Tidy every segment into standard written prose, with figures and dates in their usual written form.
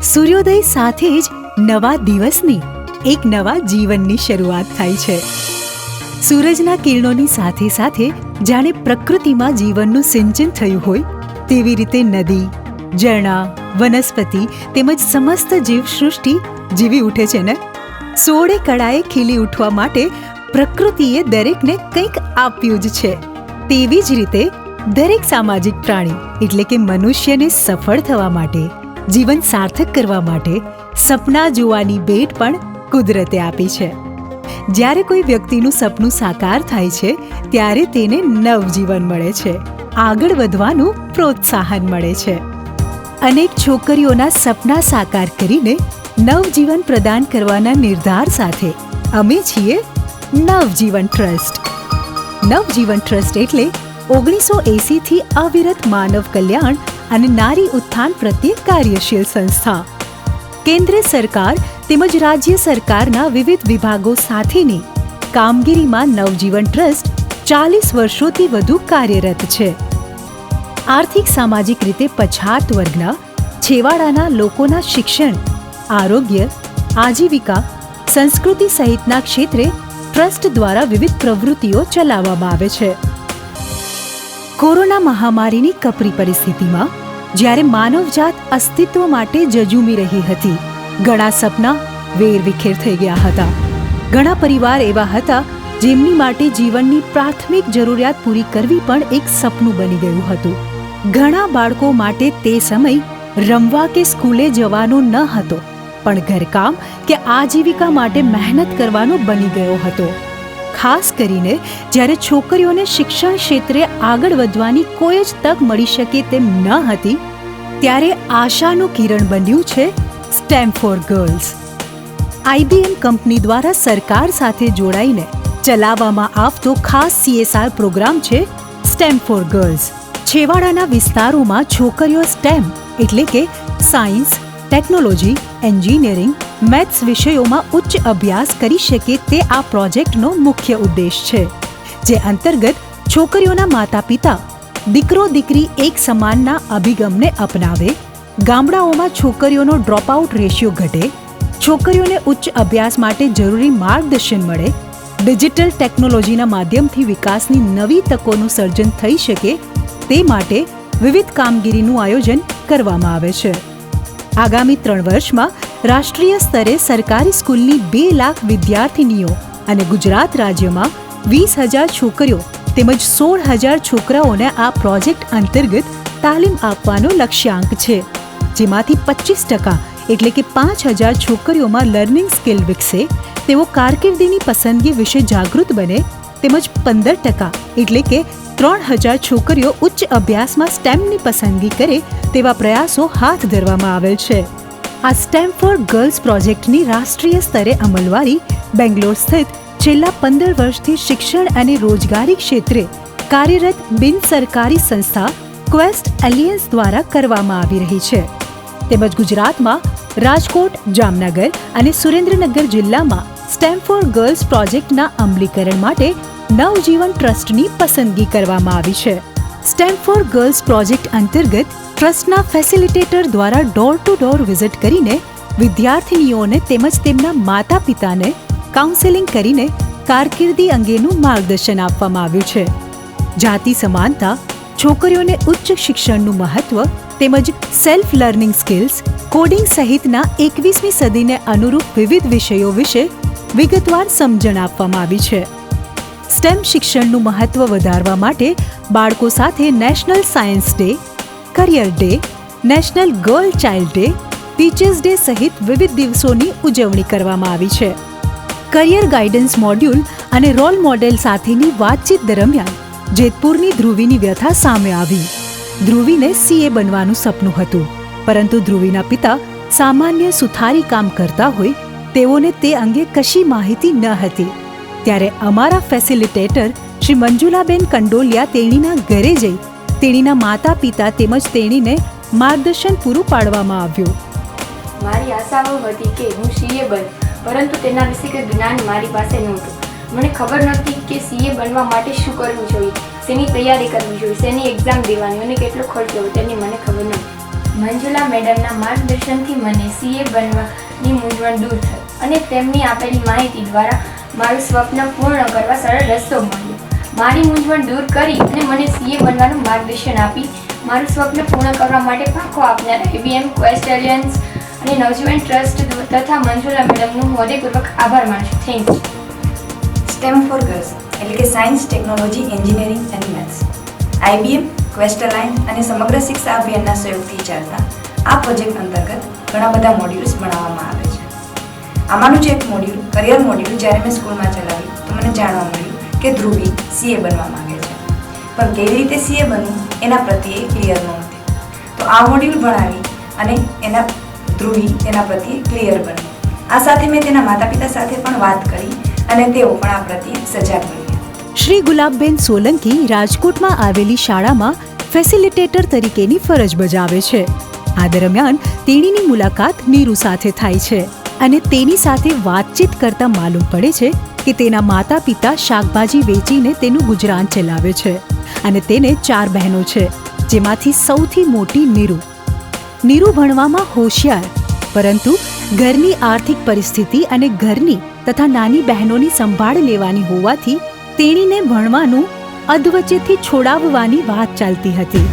સૂર્યોદય સાથે જ નવા દિવસની એક નવા જીવનની શરૂઆત થાય છે. સૂરજના કિરણોની સાથે સાથે જાણે પ્રકૃતિમાં જીવનનું સિંચન થયું હોય તેવી રીતે નદી, ઝરણા, વનસ્પતિ તેમજ સમસ્ત જીવસૃષ્ટિ જીવી ઉઠે છે ને. સોળે કળાએ ખીલી ઉઠવા માટે પ્રકૃતિએ દરેકને કંઈક આપ્યું જ છે. તેવી જ રીતે દરેક સામાજિક પ્રાણી એટલે કે મનુષ્યને સફળ થવા માટે, જીવન સાર્થક કરવા માટે સપના જોવાની ભેટ પણ કુદરતે આપી છે. જ્યારે કોઈ વ્યક્તિનું સપનું સાકાર થાય છે ત્યારે તેને નવજીવન મળે છે, આગળ વધવાનું પ્રોત્સાહન મળે છે. અનેક છોકરીઓના સપના સાકાર કરીને નવજીવન પ્રદાન કરવાના નિર્ધાર સાથે અમે છીએ નવજીવન ટ્રસ્ટ. નવજીવન ટ્રસ્ટ એટલે 1980થી અવિરત માનવ કલ્યાણ અને નારી ઉત્થાન પ્રત્યે કાર્યશીલ સંસ્થા. કેન્દ્ર સરકાર તેમજ રાજ્ય સરકારના વિવિધ વિભાગો સાથેની કામગીરીમાં નવજીવન ટ્રસ્ટ 40 વર્ષોથી વધુ કાર્યરત છે. આર્થિક સામાજિક રીતે પછાત વર્ગના, છેવાડાના લોકોના શિક્ષણ, આરોગ્ય, આજીવિકા, સંસ્કૃતિ સહિતના ક્ષેત્રે ટ્રસ્ટ દ્વારા વિવિધ પ્રવૃત્તિઓ ચલાવવામાં આવે છે. કોરોના મહામારીની કપરી પરિસ્થિતિમાં જ્યારે માનવજાત અસ્તિત્વ માટે જજુમી રહી હતી, ઘણા સપના વેરવિખેર થઈ ગયા હતા. ઘણા પરિવાર એવા હતા જેમની માટે જીવનની પ્રાથમિક જરૂરિયાત પૂરી કરવી પણ એક સપનું બની ગયું હતું. ઘણા બાળકો માટે તે સમય રમવા કે સ્કૂલે જવાનો ન હતો, પણ ઘરકામ કે આજીવિકા માટે મહેનત કરવાનો બની ગયો હતો. ખાસ કરીને જ્યારે છોકરીઓને શિક્ષણ ક્ષેત્રે આગળ વધવાની કોઈ જ તક મળી શકે તેમ ન હતી, ત્યારે આશાનું કિરણ બન્યું છે stem four girls. IBM company દ્વારા સરકાર સાથે જોડાઈને ચલાવવામાં આવતો ખાસ CSR પ્રોગ્રામ છે સ્ટેમ ફોર ગર્લ્સ. છેવાડાના વિસ્તારોમાં છોકરીઓ સ્ટેમ એટલે કે સાયન્સ, ટેકનોલોજી, એન્જિનિયરિંગ, મેથ્સ વિષયોમાં ઉચ્ચ અભ્યાસ કરી શકે તે આ પ્રોજેક્ટનો મુખ્ય ઉદ્દેશ છે. જે અંતર્ગત છોકરીઓના માતા પિતા દીકરો દીકરી એક સમાનના અભિગમને અપનાવે, ગામડાઓમાં છોકરીઓનો ડ્રોપઆઉટ રેશિયો ઘટે, છોકરીઓને ઉચ્ચ અભ્યાસ માટે જરૂરી માર્ગદર્શન મળે, ડિજિટલ ટેકનોલોજીના માધ્યમથી વિકાસની નવી તકોનું સર્જન થઈ શકે તે માટે વિવિધ કામગીરીનું આયોજન કરવામાં આવે છે. આગામી 3 વર્ષમાં રાષ્ટ્રીય સ્તરે સરકારી સ્કૂલની 2 લાખ વિદ્યાર્થિનીઓ અને ગુજરાત રાજ્યમાં 20,000 છોકરીઓ તેમજ 16,000 છોકરાઓને આ પ્રોજેક્ટ અંતર્ગત તાલીમ આપવાનો લક્ષ્યાંક છે. જેમાંથી 25% એટલે કે 5,000 છોકરીઓમાં લર્નિંગ સ્કિલ વિકસે, તેઓ કારકિર્દીની પસંદગી વિશે જાગૃત બને, તેમજ 15% એટલે કે 3,000 છોકરીઓ ઉચ્ચ અભ્યાસમાં સ્ટેમની પસંદગી કરે તેવા પ્રયાસો હાથ ધરવામાં આવેલ છે. આ સ્ટેમ ફોર ગર્લ્સ પ્રોજેક્ટની રાષ્ટ્રીય સ્તરે અમલવારી બેંગ્લોર સ્થિત છેલ્લા 15 વર્ષથી શિક્ષણ અને રોજગારી ક્ષેત્રે કાર્યરત બિન સરકારી સંસ્થા ક્વેસ્ટ એલિયન્સ દ્વારા કરવામાં આવી રહી છે. તેમજ ગુજરાતમાં રાજકોટ, જામનગર અને સુરેન્દ્રનગર જિલ્લામાં સ્ટેમ ફોર ગર્લ્સ પ્રોજેક્ટના અમલીકરણ માટે નવજીવન ટ્રસ્ટની પસંદગી કરવામાં આવી છે. સ્ટેમ ફોર ગર્લ્સ પ્રોજેક્ટ અંતર્ગત ટ્રસ્ટના ફેસિલિટેટર દ્વારા ડોર ટુ ડોર વિઝિટ કરીને વિદ્યાર્થિનીઓને તેમજ તેમના માતા પિતાને કાઉન્સેલિંગ કરીને કારકિર્દી અંગેનું માર્ગદર્શન આપવામાં આવ્યું છે. જાતિ સમાનતા, છોકરીઓને ઉચ્ચ શિક્ષણનું મહત્વ તેમજ સેલ્ફ લર્નિંગ સ્કિલ્સ, કોડિંગ સહિતના 21મી સદીને અનુરૂપ વિવિધ વિષયો વિશે વિગતવાર સમજણ આપવામાં આવી છે. સ્ટેમ શિક્ષણનું મહત્વ વધારવા માટે બાળકો સાથે national science day, career day, national girl child day, teachers day સહિત વિવિધ દિવસોની ઉજવણી કરવામાં આવી છે. કરિયર ગાઈડન્સ મોડ્યુલ અને રોલ મોડેલ સાથેની વાતચીત દરમિયાન જેતપુરની ધ્રુવીની વ્યથા સામે આવી. ધ્રુવીને CA બનવાનું સપનું હતું, પરંતુ ધ્રુવીના પિતા સામાન્ય સુથારી કામ કરતા હોય, તેઓને તે અંગે કશી માહિતી ન હતી. ત્યારે અમારા ફેસિલિટેટર શ્રી મંજુલાબેન કંડોલિયા તેણીના ઘરે જઈ તેણીના માતા પિતા તેમજ તેણીને માર્ગદર્શન પૂરું પાડવામાં આવ્યું. મારી આશાઓ હતી કે હું CA બન, પરંતુ તેના વિશે કંઈ જ્ઞાન મારી પાસે નહોતું. મને ખબર નહોતી કે CA બનવા માટે શું કરવું જોઈએ, શેની તૈયારી કરવી જોઈએ, શેની એક્ઝામ દેવાની અને કેટલો ખર્ચ હોય તેની મને ખબર નહોતી. મંજુલા મેડમના માર્ગદર્શનથી મને સીએ બનવાની મૂંઝવણ દૂર થઈ અને તેમની આપેલી માહિતી દ્વારા મારું સ્વપ્ન પૂર્ણ કરવા સરળ રસ્તો મળ્યો. મારી મૂંઝવણ દૂર કરી અને મને સીએ બનવાનું માર્ગદર્શન આપી મારું સ્વપ્ન પૂર્ણ કરવા માટે પાંખો આપનાર IBM, ક્વેસ્ટ એલિયન્સ અને નવજીવન ટ્રસ્ટ તથા મંજુલા મેડમનું હૃદયપૂર્વક આભાર માનું છું. Thank you. STEM four girls એટલે કે સાયન્સ, ટેકનોલોજી, એન્જિનિયરિંગ અને મેથ્સ, IBM, ક્વેસ્ટ એલાયન્સ અને સમગ્ર શિક્ષા અભિયાનના સહયોગથી ચાલતા આ પ્રોજેક્ટ અંતર્ગત ઘણા બધા મોડ્યુલ્સ ભણાવવામાં આવે છે. આમાંનું જ એક મોડ્યુલ કરિયર મોડ્યુલ જ્યારે મેં સ્કૂલમાં ચલાવ્યું તો મને જાણવા મળ્યું કે ધ્રુવી CA બનવા માંગે છે, પણ કેવી રીતે CA બનવું એના પ્રત્યે ક્લિયર નહોતી. તો આ મોડ્યુલ ભણાવી અને ધ્રુવી તેના પ્રત્યે ક્લિયર બન્યું. આ સાથે મેં તેના માતા પિતા સાથે પણ વાત કરી અને તેઓ પણ આ પ્રત્યે સજાગ બન્યા. શ્રી ગુલાબબેન સોલંકી રાજકોટમાં આવેલી શાળામાં ફેસિલિટેટર તરીકેની ફરજ બજાવે છે. આ દરમિયાન તેણીની મુલાકાત નીરુ સાથે થાય છે અને તેની સાથે વાતચીત કરતા માલુમ પડે છે કે તેના માતા પિતા શાકભાજી વેચીને તેનું ગુજરાન ચલાવે છે અને તેને 4 બહેનો છે, જેમાંથી સૌથી મોટી નીરુ. નીરુ ભણવામાં હોશિયાર, પરંતુ ઘરની આર્થિક પરિસ્થિતિ અને ઘરની તથા નાની બહેનોની સંભાળ લેવાની હોવાથી તેણીને ભણવાનું અધવચ્ચેથી છોડાવવાની વાત ચાલતી હતી.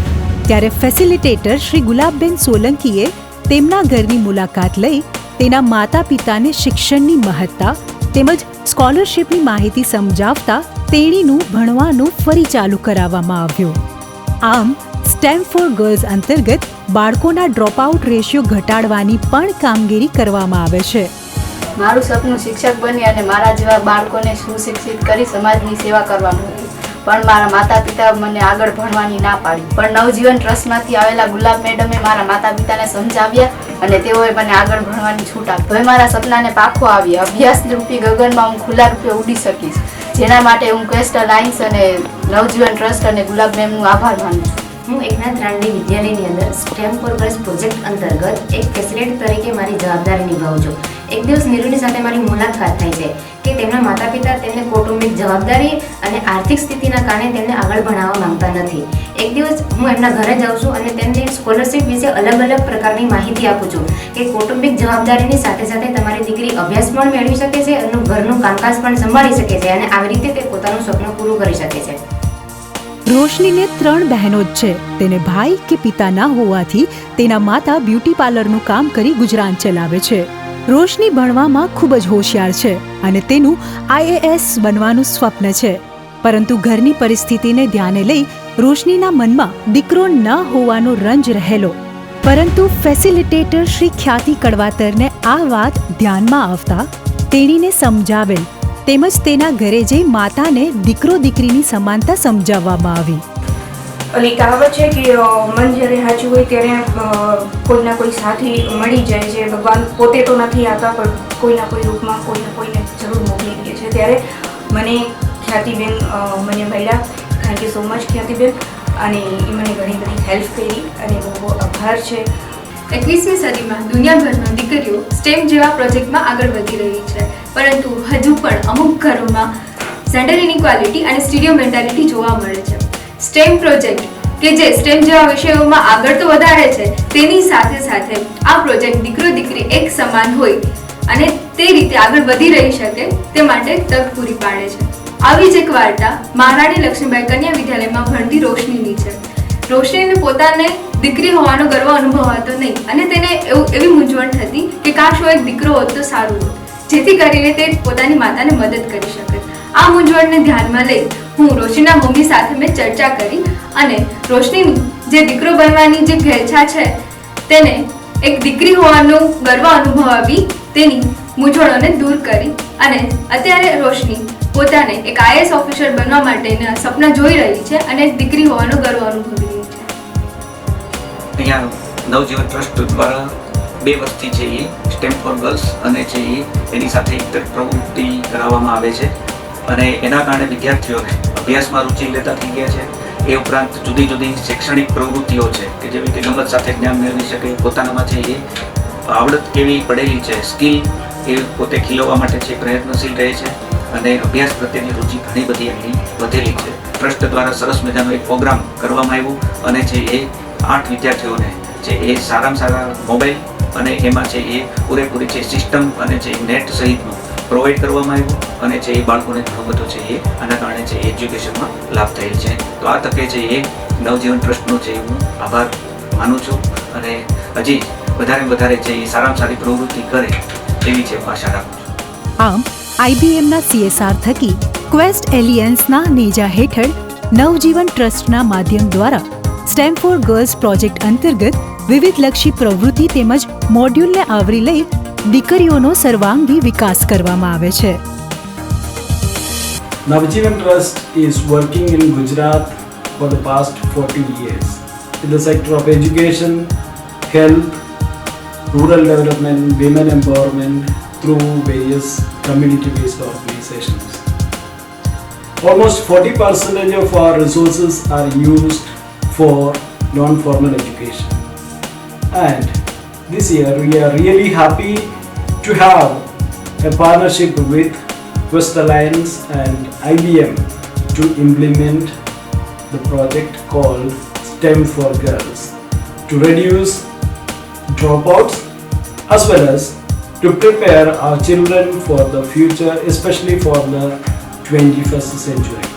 ત્યારે ફેસિલિટેટર શ્રી ગુલાબબેન સોલંકીએ તેમના ઘરની મુલાકાત લઈ તેના માતા પિતાને શિક્ષણની મહત્તા તેમજ સ્કોલરશીપની માહિતી સમજાવતા તેણીનું ભણવાનું ફરી ચાલુ કરાવવામાં આવ્યું. આમ STEM ફોર ગર્લ્સ અંતર્ગત બાળકોના ડ્રોપઆઉટ રેશિયો ઘટાડવાની પણ કામગીરી કરવામાં આવે છે. મારું સપનું શિક્ષક બની અને મારા જેવા બાળકોને સુશિક્ષિત કરી સમાજની સેવા કરવાનું હતું, પણ મારા માતા પિતા મને આગળ ભણવાની ના પાડી. પણ નવજીવન ટ્રસ્ટમાંથી આવેલા ગુલાબ મેડમે મારા માતા પિતાને સમજાવ્યા અને તેઓએ મને આગળ ભણવાની છૂટ આપી. હવે મારા સપનાને પાખો આવી અભ્યાસ રૂપી ગગનમાં હું ખુલ્લા રૂપે ઉડી શકીશ, જેના માટે હું ક્વેસ્ટ અલાયન્સ અને નવજીવન ટ્રસ્ટ અને ગુલાબ મેમનો આભાર માનું છું. હું એકનાથ રાંડે વિદ્યાલયની અંદર STEM ફોર ગર્લ્સ પ્રોજેક્ટ અંતર્ગત એક ફેસિલિટેટર તરીકે મારી જવાબદારી નિભાવું છું. એક દિવસ નીરુની સાથે મારી મુલાકાત થાય છે કે તેમના માતા પિતા તેમને કૌટુંબિક જવાબદારી અને આર્થિક સ્થિતિના કારણે તેમને આગળ ભણાવવા માંગતા નથી. એક દિવસ હું એમના ઘરે જાઉં છું અને તેમને સ્કોલરશીપ વિશે અલગ અલગ પ્રકારની માહિતી આપું છું કે કૌટુંબિક જવાબદારીની સાથે સાથે તમારી દીકરી અભ્યાસ પણ મેળવી શકે છે અને ઘરનું કામકાજ પણ સંભાળી શકે છે અને આવી રીતે તે પોતાનું સપનું પૂરું કરી શકે છે. રોશનીને 3 બહેનો જ છે. તેને ભાઈ કે પિતા ના હોવાથી તેના માતા બ્યુટી પાર્લરનું કામ કરી ગુજરાન ચલાવે છે. રોશની ભણવામાં ખૂબ જ હોશિયાર છે અને તેનું IAS બનવાનું સ્વપ્ન છે, પરંતુ ઘરની પરિસ્થિતિને ધ્યાને લઈ રોશનીના મનમાં દીકરો ન હોવાનો રંજ રહેલો. પરંતુ ફેસિલિટેટર શ્રી ખ્યાતિ કડવાતરને આ વાત ધ્યાનમાં આવતા તેણીને સમજાવેલ તેમજ તેના ઘરે જઈ માતાને દીકરો દીકરીની સમાનતા સમજાવવામાં આવી. ઓલી કહાવત છે કે મન જ્યારે સાચું હોય ત્યારે કોઈના કોઈ સાથી મળી જાય છે. ભગવાન પોતે તો નથી આવતા, પણ કોઈના કોઈ રૂપમાં કોઈને જરૂર મોકલી દે છે. ત્યારે મને ખ્યાતિબેન મને મળ્યા. થેન્ક યુ સો મચ ખ્યાતિબેન, અને એ મને ઘણી બધી હેલ્પ કરી અને બહુ આભાર છે. 21મી સદીમાં દુનિયાભરમાં દીકરીઓ STEM જેવા પ્રોજેક્ટમાં આગળ વધી રહી છે, પરંતુ હજુ પણ અમુક ઘરોમાં જેન્ડર ઇનઇક્વાલિટી અને સ્ટીરિયો મેન્ટાલિટી જોવા મળે છે. STEM પ્રોજેક્ટ કે જે STEM જેવા વિષયોમાં આગળ તો વધારે છે, તેની સાથે સાથે આ પ્રોજેક્ટ દીકરો દીકરી એક સમાન હોય અને તે રીતે આગળ વધી રહી શકે તે માટે તક પૂરી પાડે છે. આવી જ એક વાર્તા મહારાણી લક્ષ્મીબાઈ કન્યા વિદ્યાલયમાં ભણતી રોશનીની છે. રોશનીને પોતાને દીકરી હોવાનો ગર્વ અનુભવાતો નહીં અને તેને એવી મૂંઝવણ થતી કે કાશ એક દીકરો હોત તો સારું હોત, જેથી કરીને તે પોતાની માતાને મદદ કરી શકે. આ મૂંઝવણને ધ્યાનમાં લઈ હું રોશનીના મમ્મી સાથે મેં ચર્ચા કરી અને રોશનીની જે દીકરો બનવાની જે ઘેલછા છે તેને એક દીકરી હોવાનો ગર્વ અનુભવાવી તેની મૂંઝવણોને દૂર કરી અને અત્યારે રોશની પોતાને એક IAS ઓફિસર બનવા માટેના સપના જોઈ રહી છે અને એક દીકરી હોવાનો ગર્વ અનુભવી રહી છે. અહીંયા નવજીવન ટ્રસ્ટ દ્વારા 2 વર્ષથી છે એ STEM ફોર ગર્લ્સ અને છે એની સાથે ઇતર પ્રવૃત્તિ કરાવવામાં આવે છે અને એના કારણે વિદ્યાર્થીઓને અભ્યાસમાં રુચિ લેતા થઈ ગયા છે. એ ઉપરાંત જુદી જુદી શૈક્ષણિક પ્રવૃત્તિઓ છે કે જેવી કે રમત સાથે જ્ઞાન મેળવી શકે, પોતાનામાં છે એ આવડત કેવી પડેલી છે, સ્કિલ એ પોતે ખીલવવા માટે છે પ્રયત્નશીલ રહે છે અને અભ્યાસ પ્રત્યેની રુચિ ઘણી બધી એમની વધેલી છે. ટ્રસ્ટ દ્વારા સરસ મજાનો એક પ્રોગ્રામ કરવામાં આવ્યો અને છે એ 8 વિદ્યાર્થીઓને છે એ સારામાં સારા મોબાઈલ અને એમાં છે એ પૂરેપૂરી છે સિસ્ટમ અને છે નેટ સહિતનું પ્રોવાઈડ કરવામાં આવ્યું અને છે એ બાળકોને ઘણો બધો છે એ આના કારણે છે એજ્યુકેશનમાં લાભ થયેલ છે. તો આ તકે છે એ નવજીવન ટ્રસ્ટનો છે હું આભાર માનું છું અને હજી વધારે છે એ સારામાં સારી પ્રવૃત્તિ કરે એવી છે આશા રાખું છું. આમ આઈબીએમના CSR થકી ક્વેસ્ટ એલિયન્સના નેજા હેઠળ નવજીવન ટ્રસ્ટના માધ્યમ દ્વારા સ્ટેમ ફોર ગર્લ્સ પ્રોજેક્ટ અંતર્ગત વિવિધલક્ષી પ્રવૃત્તિ તેમજ મોડ્યુલને આવરી લઈ દીકરીઓનો સર્વાંગી વિકાસ કરવામાં આવે છે. Navjeevan Trust is working in Gujarat for the past 40 years in the sector of education, health, rural development, women empowerment through various community-based organizations. Almost 40% of our resources are used for non-formal education. And this year we are really happy to have a partnership with Quest Alliance and IBM to implement the project called STEM for Girls to reduce dropouts as well as to prepare our children for the future, especially for the 21st century.